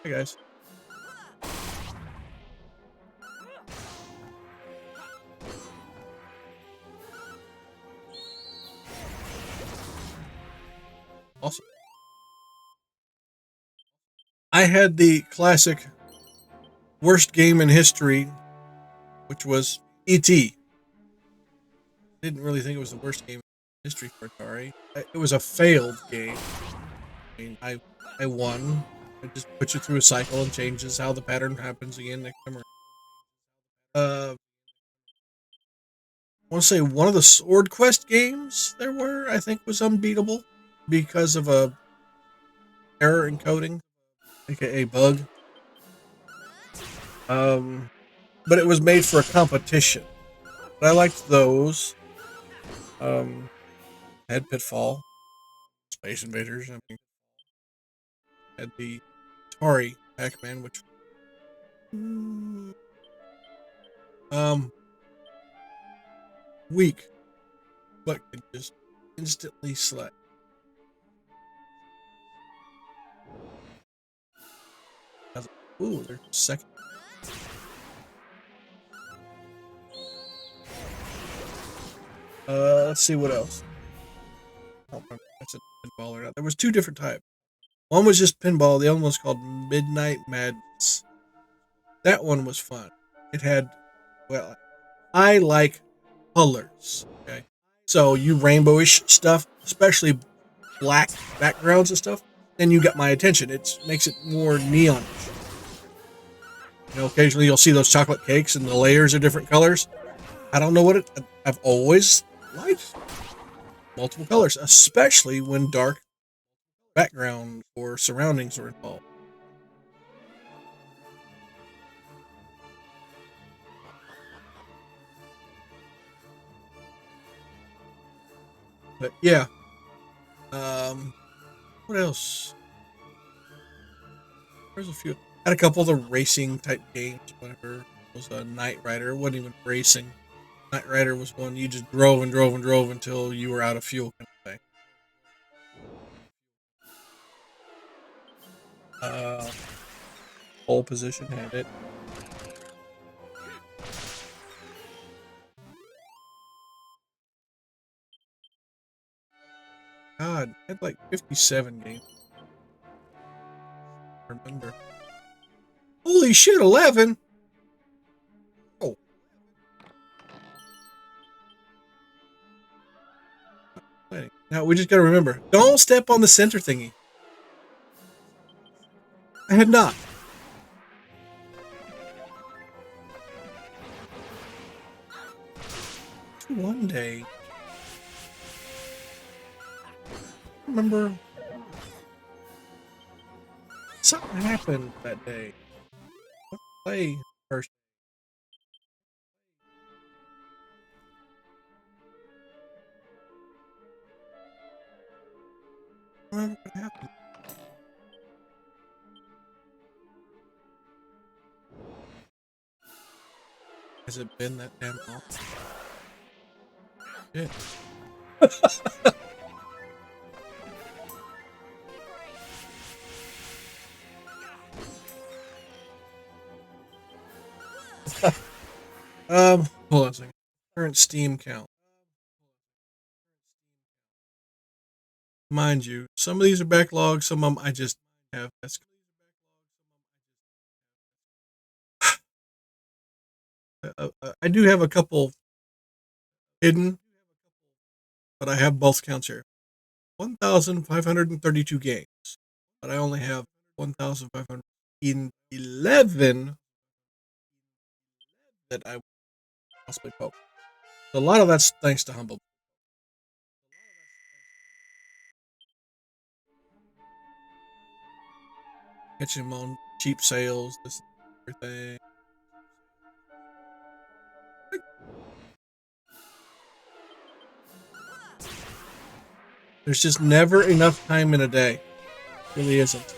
Hey guys. Awesome. I had the classic worst game in history, which was E.T. Didn't really think it was the worst game in history for Atari. It was a failed game. I mean, I won. I just put you through a cycle and changes how the pattern happens again next time. I want to say one of the Sword Quest games there were, I think, was unbeatable because of a error encoding, aka bug. Um, but it was made for a competition. But I liked those. Um, had Pitfall, Space Invaders. I mean, had the Atari Pac-Man, which um weak, but could just instantly slay. I was like, ooh, there's a second. Let's see what else. I don't remember if that's a pinball or not. There was two different types. One was just pinball. The other one was called Midnight Madness. That one was fun. It had, well, I like colors. Okay, so you rainbowish stuff, especially black backgrounds and stuff, then you got my attention. It makes it more neon. You know, occasionally you'll see those chocolate cakes and the layers are different colors. I don't know what it. I've always liked multiple colors, especially when dark background or surroundings are involved. But yeah, what else? There's a few. Had a couple of the racing type games. Whatever it was a Knight Rider. It wasn't even racing. Knight Rider was one you just drove and drove and drove until you were out of fuel, kind of thing. Uh, Pole position had it. God, I had like 57 games. I remember. Holy shit, 11? Oh, wait. Now we just gotta remember, don't step on the center thingy. I had not. One day, I remember something happened that day. What play first? I don't remember what happened. Has it been that damn long? Shit. Hold on a second. Current Steam count. Mind you, some of these are backlogged, some of them I just have. I do have a couple hidden, but I have both counts here. 1,532 games, but I only have 1,511 that I possibly poke. So a lot of that's thanks to Humble. Catching them on cheap sales, this everything. There's just never enough time in a day. Really isn't.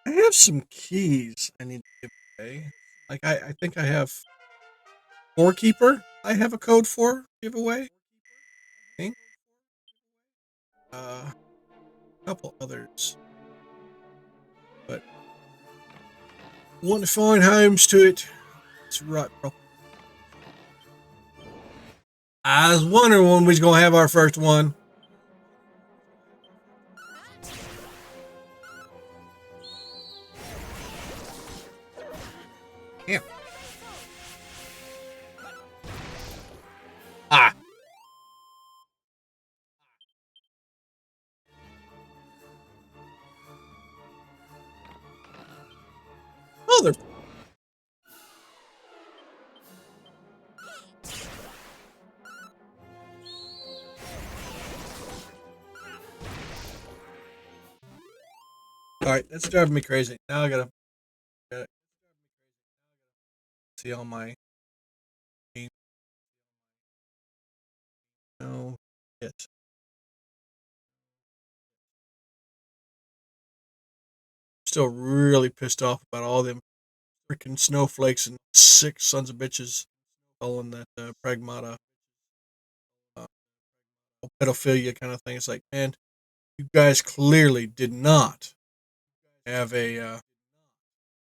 I have some keys I need to give away. Like I think I have Keeper. I have a code for giveaway. I think. A couple others, but want to find homes to it. It's right, bro. I was wondering when we was gonna have our first one. Yeah. Ah. Mother. All right, that's driving me crazy. Now I gotta see all my. No. Yes. Still really pissed off about all them freaking snowflakes and sick sons of bitches calling that pragmata uh, pedophilia kind of thing. It's like, man, you guys clearly did not have a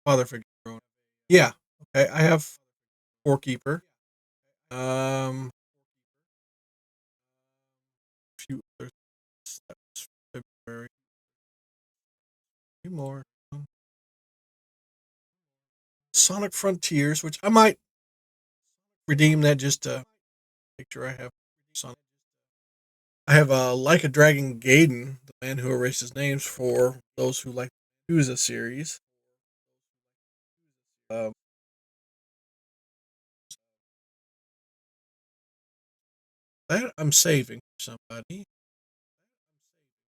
father figure growing up. Yeah, okay, I have Keeper. A few others. That was February. A few more. Sonic Frontiers, which I might redeem that just to make sure I have Sonic. I have Like a Dragon Gaiden, the man who erases names for those who like to use a series. Um, that I'm saving for somebody.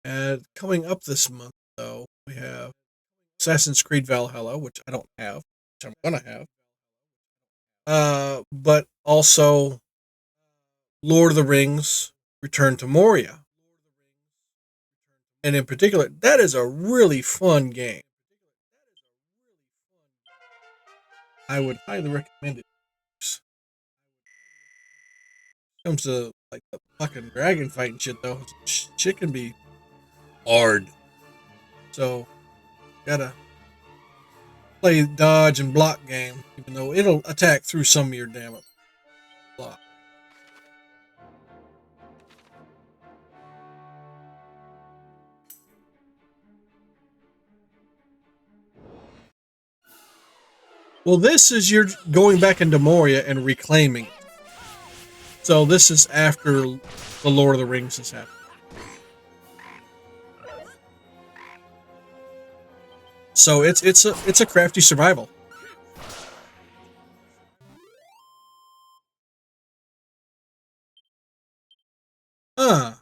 And coming up this month, though, we have Assassin's Creed Valhalla, which I don't have, which I'm gonna have. But also Lord of the Rings: Return to Moria, and in particular, that is a really fun game. I would highly recommend it. Comes to like the fucking dragon fighting shit though, shit can be hard. So gotta play dodge and block game, even though it'll attack through some of your damn block. Well, this is you're going back into Moria and reclaiming it. So this is after the Lord of the Rings has happened. So it's a crafty survival. Huh.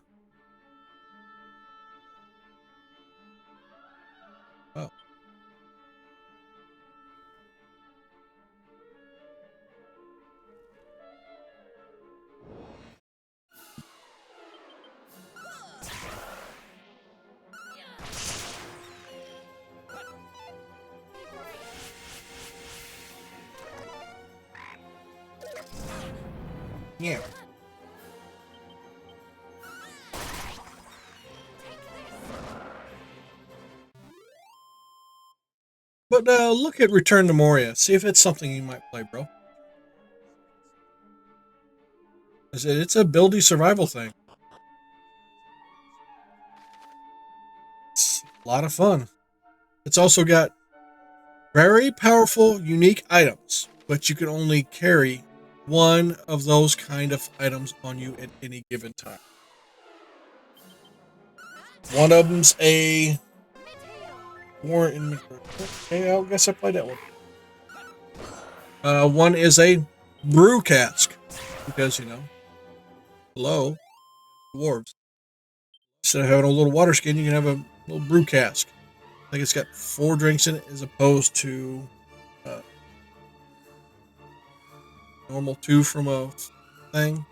Oh. Yeah. But look at Return to Moria. See if it's something you might play, bro. It's a buildy survival thing. It's a lot of fun. It's also got very powerful, unique items, but you can only carry one of those kind of items on you at any given time. One of them's a war in. Okay, I guess I played that one. One is a brew cask because hello, dwarves. Instead of having a little water skin, you can have a little brew cask. I think it's got 4 drinks in it as opposed to uh, normal 2 from a thing.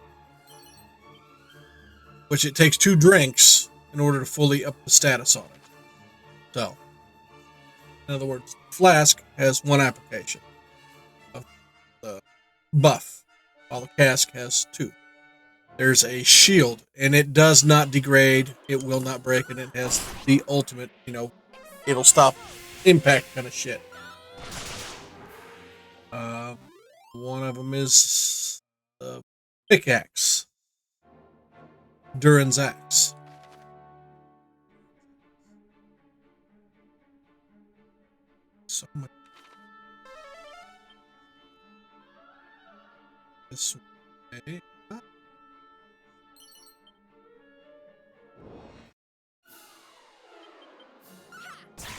Which it takes 2 drinks in order to fully up the status on it. So In other words, flask has one application of the buff, while the cask has two. There's a shield, and it does not degrade. It will not break, and it has the ultimate, it'll stop impact kind of shit. Uh, One of them is the pickaxe, Durin's axe. So much. This way.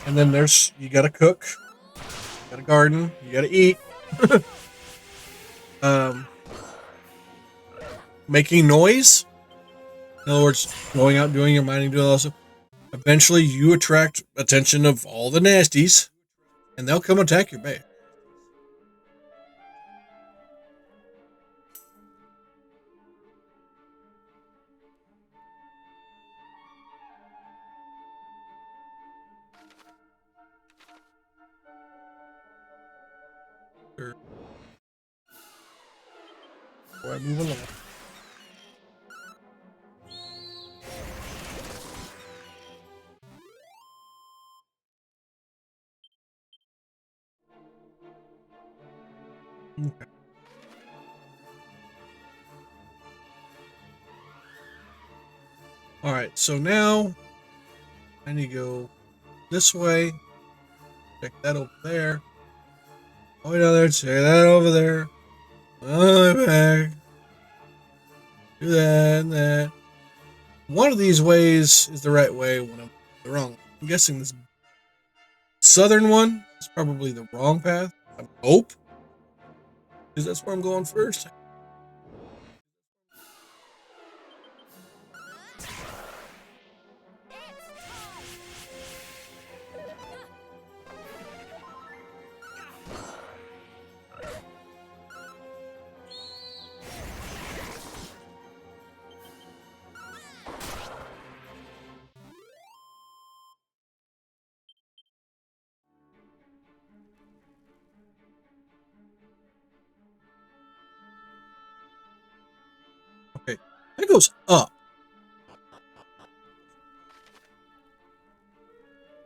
And then you gotta cook, you gotta garden, you gotta eat. um, Making noise. In other words, going out, doing your mining, doing all stuff. Eventually, you attract attention of all the nasties, and they'll come attack your base. Sure. Before I move along. Okay. All right, so now I need to go this way. Check that over there. Oh, down there. Check that over there. All the way back. Do that and that. One of these ways is the right way. One of them is the wrong. I'm guessing this southern one is probably the wrong path. I hope, because that's where I'm going first. Okay, that goes up.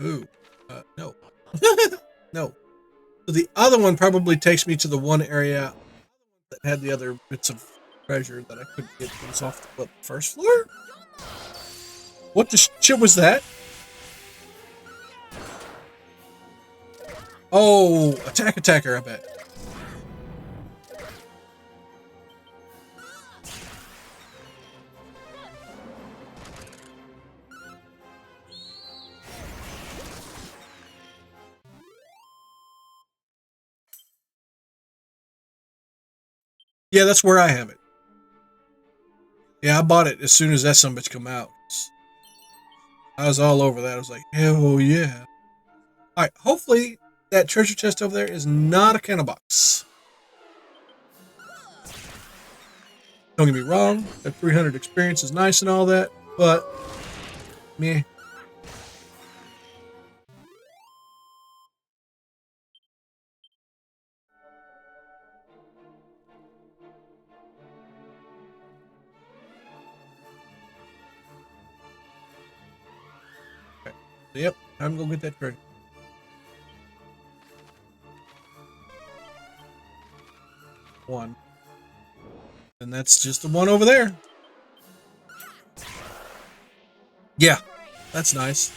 Ooh, no, no. So the other one probably takes me to the one area that had the other bits of treasure that I couldn't get. It was off the first floor. What the shit was that? Oh, attacker, I bet. Yeah, that's where I have it. Yeah, I bought it as soon as that summit come out. I was all over that. I was like, hell yeah. Alright, hopefully that treasure chest over there is not a cannon box. Don't get me wrong, that 300 experience is nice and all that, but meh. Okay. So, yep, I'm gonna go get that treasure. One. And that's just the one over there. Yeah, that's nice.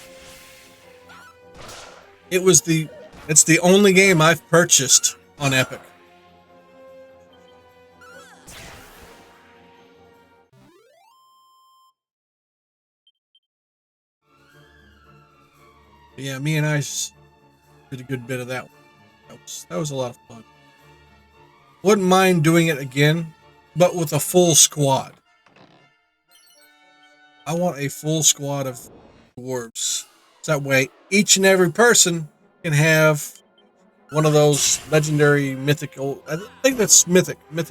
It's the only game I've purchased on Epic. But yeah, me and I did a good bit of that one. That was a lot of fun. Wouldn't mind doing it again, but with a full squad. I want a full squad of dwarves. So that way, each and every person can have one of those legendary mythical. I think that's mythic